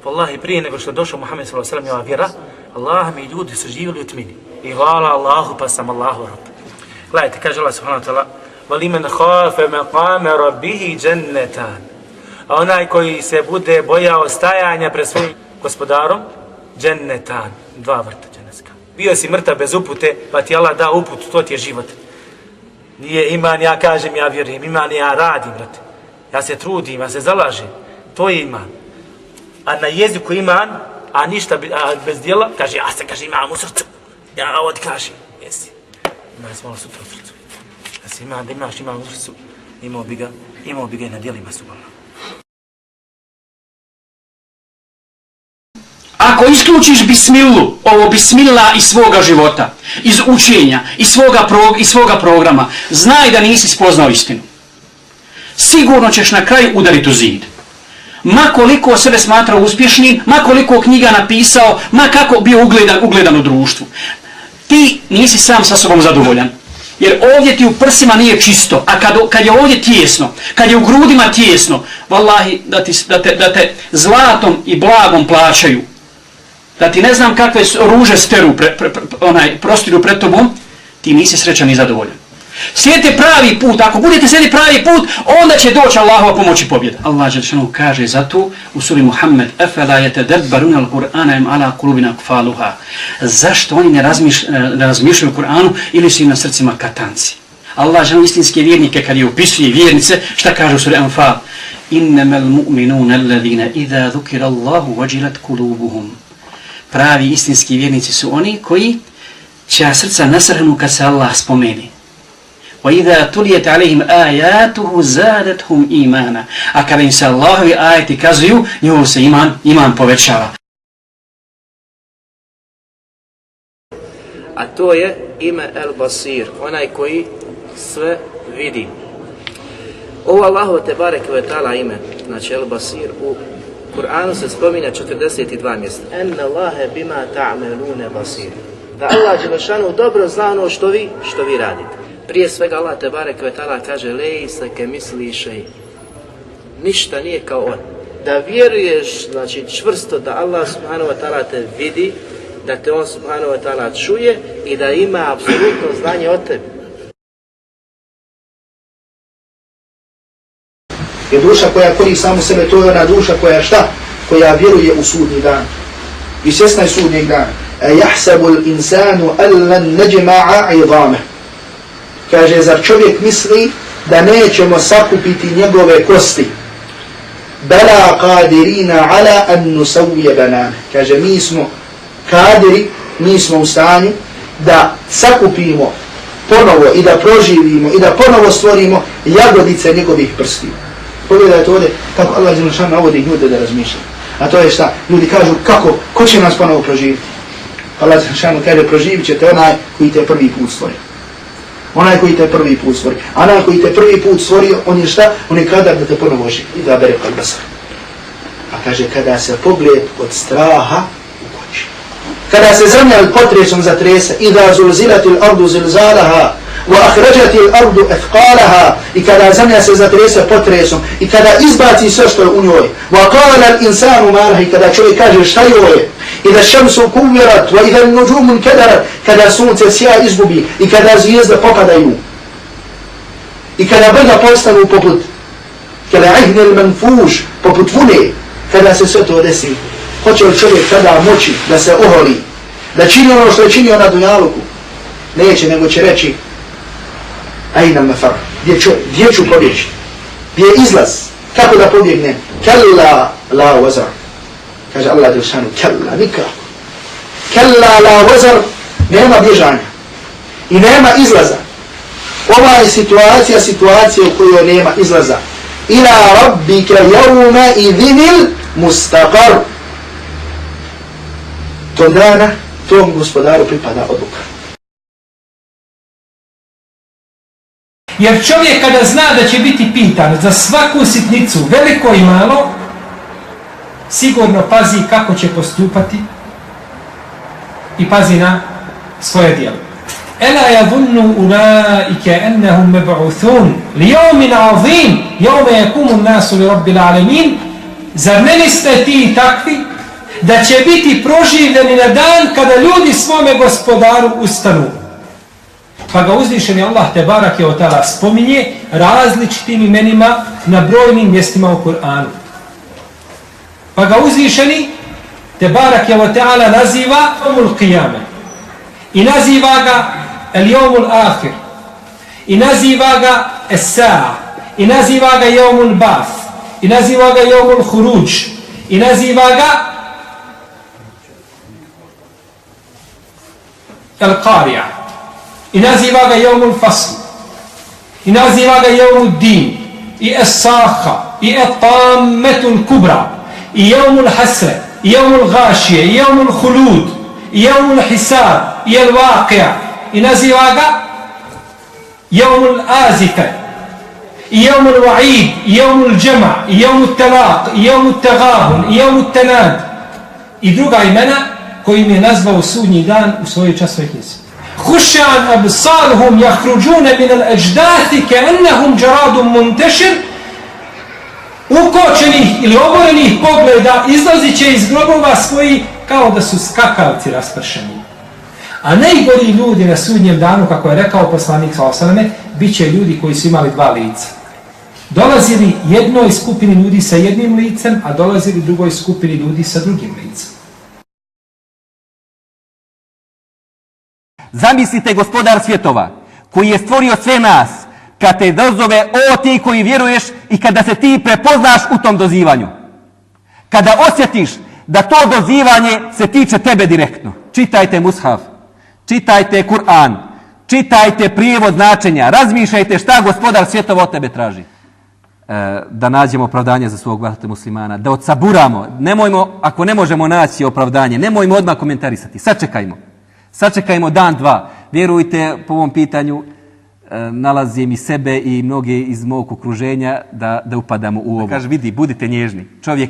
Wallahi, prije nego što je došao Muhammed sallallahu alejhi ve sellem vjera, Allah mi ljudi su živjeli u tmini. I hvala Allahu, pa sam Allahu rob. Gledajte, kaže Allah subhanahu wa ta'ala: وَلِمَنْ خَافَ مَقَامَ رَبِّهِ جَنَّتَانِ. A onaj koji se bude bojao stajanja pred svojim gospodarom, džennetan, 2 vrta dženecka. Bio si mrtav bez upute, pa ti Allah da uput, to ti je život. Nije iman, ja kažem, ja vjerujem, iman ja radim, brate. Ja se trudim, ja se zalažem. To je iman. A na jeziku iman, a ništa bez djela, kaže, ja se kaže imam u srcu. Ja ovdje kažem, jesi. Imali smo malo sutra u srcu. Da si iman, da imaš iman u srcu, imao bi ga i na djelima subhana. Ako isključiš bismilu, ovo bismila iz svoga života, iz učenja, iz svoga programa, znaj da nisi spoznao istinu. Sigurno ćeš na kraju udariti u zid. Ma koliko sebe smatrao uspješnim, ma koliko knjiga napisao, ma kako bio ugledan u društvu. Ti nisi sam sa sobom zadovoljan. Jer ovdje ti u prsima nije čisto, a kad je ovdje tijesno, kad je u grudima tijesno, vallahi da te zlatom i blagom plaćaju, da ti ne znam kakve ruže steru prostiru pred tobom, ti nisi srećan i zadovoljan. Slijedite pravi put, ako budete slijediti pravi put, onda će doći Allahova pomoć i pobjeda. Allah dželešanu kaže zato u suri Muhammed: "Afala yatadabbaruna al-Qur'ana am ala qulubina aqfaluha." Zašto oni ne razmišljaju o Kur'anu ili su im na srcima katanci? Allah dželešanu istinske vjernike kad je opisuje vjernice, šta kaže u suri Anfal? "Innamal mu'minuna alladhina idha dhukira Allahu wajilat qulubuhum." Pravi istinski vjernici su oni koji čija srca nasrhnu kad se Allah spomeni. وَإِذَا تُلِيَتْ عَلَيْهِمْ آيَاتُهُ زَادَتْهُمْ إِيمَانًا. A kada im se Allahovi ajeti kazuju, njihov se iman povećava. A to je ime El Basir, onaj koji sve vidi. Ovo Allahovo te barek ve ta'ala ime, znači El Basir, u Kur'anu se spominja 42 mjesta. Enne Allahe bima ta'melune basir. Da Allah dželešanu dobro zna ono što vi radite. Prije svega Allah te barek ve ta'ala kaže: "Lejsa ke misli šej." Ništa nije kao on. Da vjeruješ, znači čvrsto da Allah subhanahu wa ta'ala te vidi, da te on subhanahu wa ta'ala čuje i da ima apsolutno znanje o tebi. Je duša koja kori samu sebe, to je ona duša koja šta? Koja vjeruje u sudnji dan. I svjesna je sudnjeg dana. Jahsabu l-insanu allan najma'a idameh. Kaže, zar čovjek misli da nećemo sakupiti njegove kosti? Bela qadirina ala an nusawwiya banane. Kaže, mi smo kadiri, mi smo u stanju da sakupimo ponovo i da proživimo i da ponovo stvorimo jagodice njegovih prstiju. Pogledajte ovdje kako Allah dželešanu navodi ljude da razmišljaju. A to je šta? Ljudi kažu kako, ko će nas ponovo proživiti? Allah dželešanu kaže, proživit ćete onaj koji te prvi put stvorio. Onaj koji te prvi put stvorio. A onaj koji te prvi put stvorio, on je šta? On je kadar da te ponovo oživi i da bere kalbasar. A kaže, kada se pogled od straha ukoči. Kada se zemlja potresom zatrese, idha zulzilatil ardu zilzalaha, wa akhrajatil ardu athqalaha, i kada zemlja se zatrese potresom, i kada izbaci sve što je u njoj, wa qala al insanu ma laha, i kada čovjek kaže šta je, i da šamsu kuvirat, wa idha nuđumun kedarat, kada sunce sjaj izgubi, i kada zvijezde popadaju, i kada brda postanu poput, kada ihnil manfuš, poput vune, kada se sve to desi, hoće li čovjek kada moći da se oholi, da čini ono što je činio na dunjaluku? Neće, nego će reći, ajna mafar, gdje ću pobjeći? Gdje je izlaz? Kako da pobjegnem? Kalla la wazar. Kaže Allah dželešanu, kalla, nikako. Kalla la wazar, nema bježanja. I nema izlaza. Ova je situacija u kojoj nema izlaza. Ila rabbika yawma idhinil mustaqar. Tog dana, tom gospodaru pripada odluka. Jer čovjek kada zna da će biti pitan za svaku sitnicu, veliko i malo, sigurno pazi kako će postupati i pazi na svoje djelo. Ela yadhunnu ulaika annahum mab'uthun li yawmin 'azim yawma yaqumu an-nasu li rabbil alamin. Zar ne niste ti takvi da će biti proživljeni na dan kada ljudi svome gospodaru ustanu. Pa ga uzvišeni Allah te barake o ta'ala spominje različitim imenima na brojnim mjestima u Kur'anu. Pa ga uzvišeni te barake o ta'ala naziva Jomul Qiyame. I naziva ga El Jomul Ahir. I naziva ga Es-Sa'a. I naziva ga Jomul Ba'th. I naziva ga Jomul Huruđ. I naziva ga El Qarija. I naziva ga Jomul Fasl. I naziva ga Jomul Din. I Es-Saha. I Et-Tammetul Kubra. I Jomul Hasre. I Jomul Gašije. I Jomul Hulud. I Jomul Hisab. I El Waqija. I naziva ga Jomul Azife. I Jomul Wa'id. I Jomul Džema. I Jomul Talaq. I Jomul Tagabun. I Jomul Tanad. I druga imena kojim je nazvao sudnji dan u svojoj časovoj knjizi. Hušan absaruhum jahruđune min al-ađdati keennahum džaradum muntešir. Ukočenih ili oborenih pogleda izlazit će iz grobova svoji kao da su skakavci raspršeni. A najgori ljudi na sudnjem danu, kako je rekao poslanik s.a.v. bit će ljudi koji su imali dva lica. Dolazili jednoj skupini ljudi sa jednim licem, a dolazili drugoj skupini ljudi sa drugim licem. Zamislite gospodar svjetova koji je stvorio sve nas, kad te dozove o ti koji vjeruješ i kada se ti prepoznaš u tom dozivanju. Kada osjetiš da to dozivanje se tiče tebe direktno. Čitajte Mushaf, čitajte Kur'an, čitajte prijevod značenja, razmišljajte šta gospodar svjetova od tebe traži. Da nađemo opravdanje za svog brata muslimana, da odsaburamo. Nemojmo, ako ne možemo naći opravdanje, nemojmo odmah komentarisati. Sačekajmo dan, dva. Vjerujte, po ovom pitanju nalazim i sebe i mnoge iz mog okruženja da upadamo u ovo. Kaže, vidi, budite nježni. Čovjek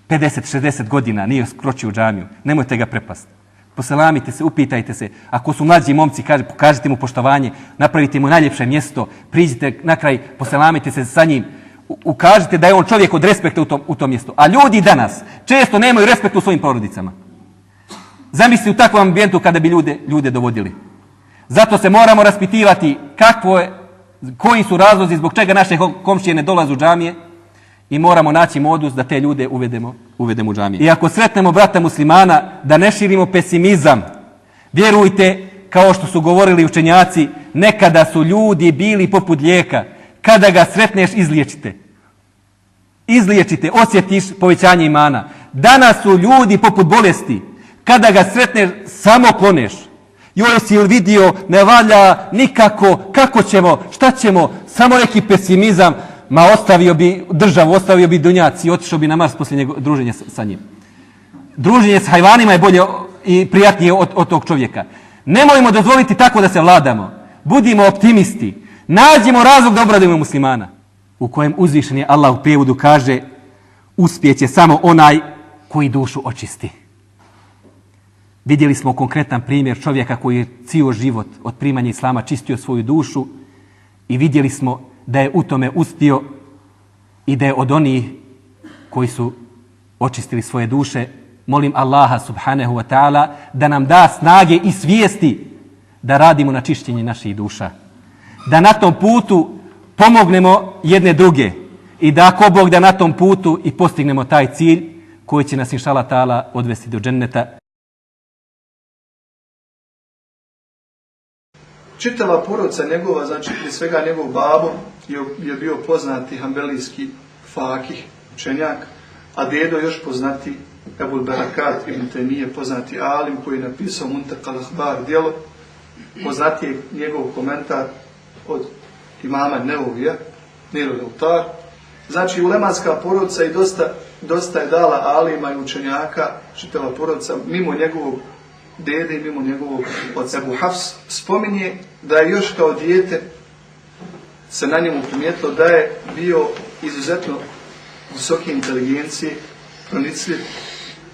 50-60 godina nije skročio u džamiju. Nemojte ga prepasti. Poselamite se, upitajte se. Ako su mlađi momci, pokažite mu poštovanje, napravite mu najljepše mjesto, priđite na kraj, poselamite se sa njim. Ukažite da je on čovjek od respekta u tom mjestu. A ljudi danas često nemaju respekta u svojim porodicama. Zamisli u takvom ambijentu kada bi ljude dovodili. Zato se moramo raspitivati koji su razlozi zbog čega naše komšije ne dolaze u džamije i moramo naći modus da te ljude uvedemo u džamije. I ako sretnemo brata muslimana, da ne širimo pesimizam. Vjerujte, kao što su govorili učenjaci, nekada su ljudi bili poput lijeka. Kada ga sretneš, izliječite, osjetiš povećanje imana. Danas su ljudi poput bolesti. Kada ga sretneš, samo kloneš. Joj, si li vidio, ne valja nikako, kako ćemo, šta ćemo, samo neki pesimizam, ma ostavio bi državu, ostavio bi dunjac i otišao bi na Mars poslije druženja sa njim. Druženje s hajvanima je bolje i prijatnije od tog čovjeka. Nemojmo dozvoliti tako da se vladamo. Budimo optimisti. Nađemo razlog da obradujemo muslimana. U kojem uzvišeni Allah u prijevodu kaže, uspjeće samo onaj koji dušu očisti. Vidjeli smo konkretan primjer čovjeka koji je cijel život od primanja islama čistio svoju dušu i vidjeli smo da je u tome uspio i da je od onih koji su očistili svoje duše. Molim Allaha subhanahu wa ta'ala da nam da snage i svijesti da radimo na čišćenju naših duša. Da na tom putu pomognemo jedne druge i da ako Bog da na tom putu i postignemo taj cilj koji će nas inšallah ta'ala odvesti do dženneta. Čitava porodica njegova, znači prije svega njegov babo je bio poznati hambelijski fakih, učenjak, a dedo još poznati Ebul Barakat ibn Taymije, poznati alim koji je napisao Muntakal Ahbar djelo, poznati je njegov komentar od imama Neuvija, Nilul Autar. Znači ulemanska porodica i dosta je dala alima i učenjaka, čitava porodica, mimo njegovog dede i mimo njegovog oca. Ebu Hafs spominje da je još kao dijete se na njemu primijetilo da je bio izuzetno visoke inteligencije, pronicljiv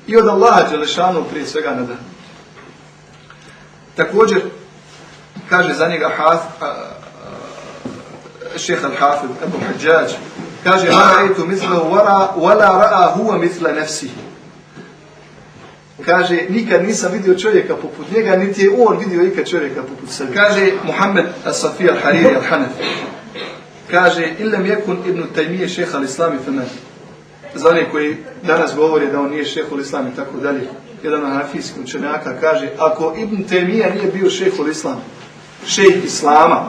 i od Allaha dželešanu prije svega nadan. Također kaže za njega šejh al-Hafid Ebu Hadžađ, kaže ma ra'aytu mithlahu wala ra'a huwa mithla nafsihi. Kaže, nikad nisam vidio čovjeka poput njega, niti je on vidio ikad čovjeka poput sebe. Kaže Muhammed as-Safi al-Hariri al-Hanafi. Kaže, illam yakun ibn Taymije šeha al-Islami femen. Za one koji danas govore da on nije šehul Islam i tako dalje, jedan hanafijski učenjaka kaže, ako Ibn Taymija nije bio šehul Islam, šejh Islama,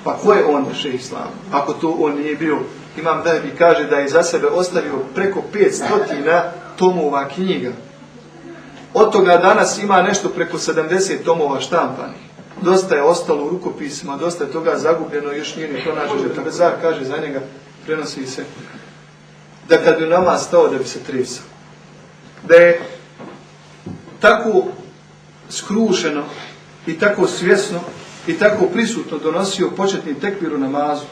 pa ko je onda šejh Islama? Ako to on nije bio, Imam Zahebi kaže da je za sebe ostavio preko 500 tomova knjiga. Od toga danas ima nešto preko 70 tomova štampanih. Dosta je ostalo u rukopisima, dosta je toga zagubljeno, još nije ni pronađeno. Tabezar kaže za njega, prenosi se, da kad bi namaz stao da bi se tresao. Da je tako skrušeno i tako svjesno i tako prisutno donosio početni tekbir u namazu,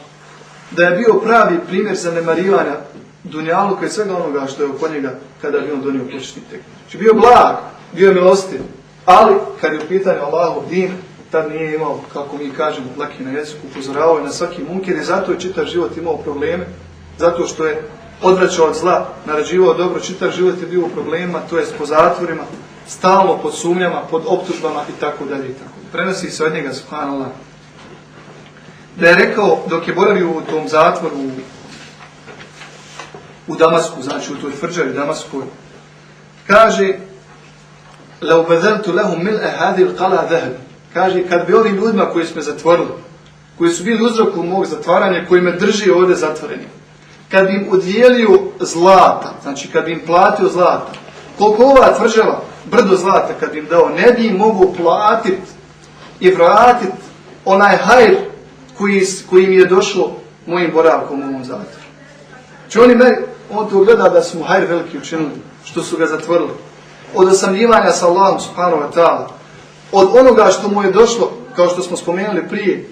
da je bio pravi primjer zanemarivanja dunjaluka i svega onoga što je oko njega kada bi on donio početni tekbir. Znači bio blag, bio je milostiv, ali kad je u pitanju Allahov din, tad nije imao, kako mi kažemo, laki na jeziku, upozoravao je na svaki munkir i zato je čitav život imao probleme, zato što je odvraćao od zla, naređivao dobro, čitav život je bio u problemima, to jest po zatvorima, stalno pod sumnjama, pod optužbama i tako dalje i tako. Prenosi se od njega, subhanallah, da je rekao, dok je boravio u tom zatvoru u Damasku, znači u toj tvrđavi Damaskoj, kaže, لَوْ بَذَلْتُ لَهُمْ مِلْأَ هَذِي الْقَلَا ذَهَبِ. Kaže, kad bi ovim ljudima koji su me zatvorili, koji su bili uzrokom mog zatvaranja, koji me drži ovdje zatvorenim, kad bi im udjelio zlata, znači kad bi im platio zlata, koliko ova tvrđava, brdo zlata kad bi im dao, ne bi im mogu platiti i vratiti onaj hajr koji mi je došlo mojim boravkom u ovom zatvoru. Znači on to gleda da su mu hajr veliki učinili, što su ga zatvorili. Od osamljivanja sa Allahom subhanahu wa ta'ala, od onoga što mu je došlo, kao što smo spomenuli prije,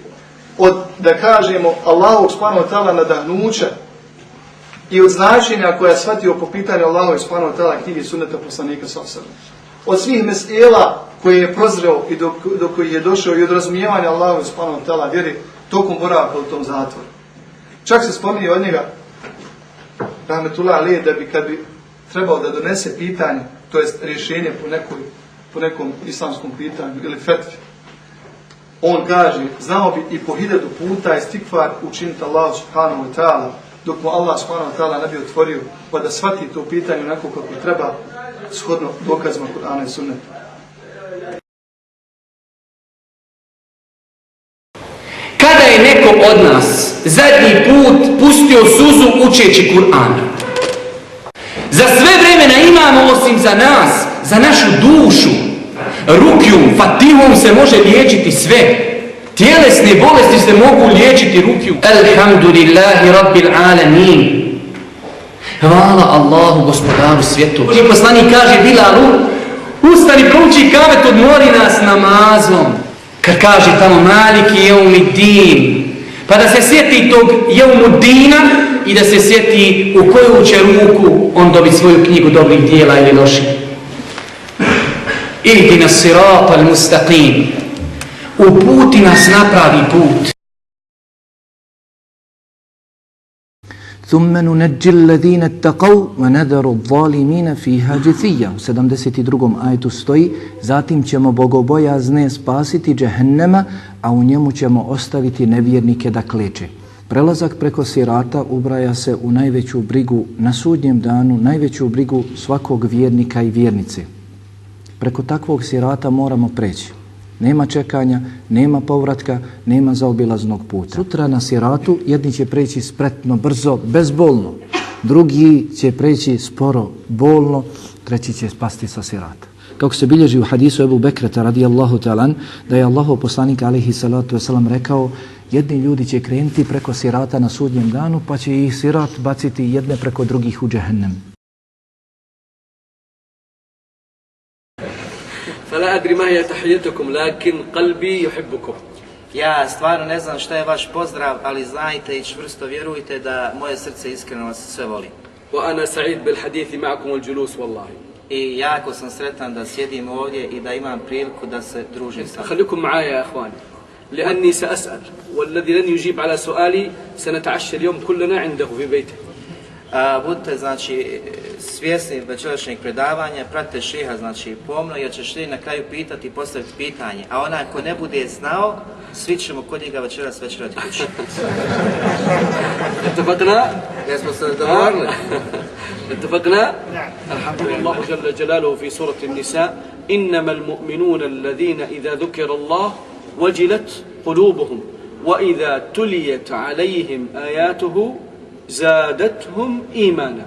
od, da kažemo, Allahog subhanahu wa ta'ala nadahnuća i od značenja koja je shvatio po pitanju Allahove subhanahu wa ta'ala knjige sunneta poslanika sallallahu alejhi ve sellem. Od svih mesela koje je prozreo i do kojih je došao i od razumijevanja Allahove subhanahu wa ta'ala vjeri tokom boravka u tom zatvoru. Čak se spominje od njega, rahmetullah alejhi, da bi kad bi trebao da donese pitanje, to jest rješenje po nekom islamskom pitanju ili fetvi, on kaže, znao bi i po 1000 puta istikfar učiniti Allah subhanahu wa ta'ala, dok mu Allah subhanahu wa ta'ala ne bi otvorio, pa da shvati to pitanje onako kako treba, shodno dokazima Kur'ana i sunneta. Kada je neko od nas zadnji put pustio suzu učeći Kur'an? Za sve vremena imamo osim za nas, za našu dušu. Rukijum, fatihom se može liječiti sve. Tjelesne bolesti se mogu liječiti rukijum. Alhamdulillahi rabbil alamin. Hvala Allahu, gospodaru svijetu. I poslanik kaže Bilalu, ustani, prouči kamet, odmori nas namazom. Kad kaže tamo Maliki jeumiddin, pa da se sjeti tog jeumuddina i da se sjeti u koju će ruku on dobiti svoju knjigu dobrih dijela ili loših. Ihdina sirata al-mustaqim. Uputi nas na pravi put. ثُمَّ نُنَجِّ الَّذِينَ اتَّقَوْا وَنَذَرُ الظَّالِمِينَ فِيهَا جِثِيًّا. U 72. ajetu stoji, zatim ćemo bogobojazne spasiti džehennema, a u njemu ćemo ostaviti nevjernike da kleče. Prelazak preko sirata ubraja se u najveću brigu na sudnjem danu, najveću brigu svakog vjernika i vjernice. Preko takvog sirata moramo preći. Nema čekanja, nema povratka, nema zaobilaznog puta. Sutra na siratu jedni će preći spretno, brzo, bezbolno. Drugi će preći sporo, bolno, treći će spasti sa sirata. Kako se bilježi u hadisu Ebu Bekreta radijallahu ta'ala, da je Allahov poslanik alejhi salatu vesselam rekao, jedni ljudi će krenuti preko sirata na sudnjem danu, pa će ih sirat baciti jedne preko drugih u džehennem. فلا أدري ما هي تحيتكم لكن قلبي يحبكم. Ja stvarno ne znam šta je vaš pozdrav, ali znajte i čvrsto vjerujte da moje srce iskreno vas sve voli. وأنا سعيد بالحديث معكم والجلوس والله. I jako sam sretan da sjedim ovdje i da imam priliku da se družim sa vama. خليكم معايا يا أخواني لأني سأسأل والذي لن يجيب على سؤالي سنتعشى اليوم كلنا عنده في بيته. Budite znači svjesni večerašnjeg predavanja, pratite šeha, znači pomno, jer će šeha na kraju pitati i postaviti pitanje. A onaj ko ne bude znao, svi ćemo kod njega večeras večerati kući. اتفقنا؟ Jesmo se dogovorili? اتفقنا؟ الحمد لله الله جل جلاله في سورة النساء إنما المؤمنون الذين إذا ذكر الله وجلت قلوبهم وإذا تليت عليهم آياته زادتهم إيمانا.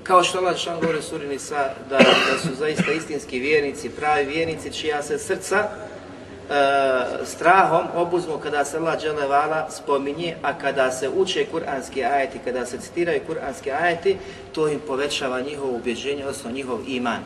Kao što Allah šan govori u suri Nisa, da su zaista istinski vjernici, pravi vjernici, čija se srca strahom obuzmu kada se Allah dželevala spominje, a kada se uče kuranski ajeti, kada se citiraju kuranski ajeti, to im povećava njihovo ubjeđenje, odnosno njihov iman.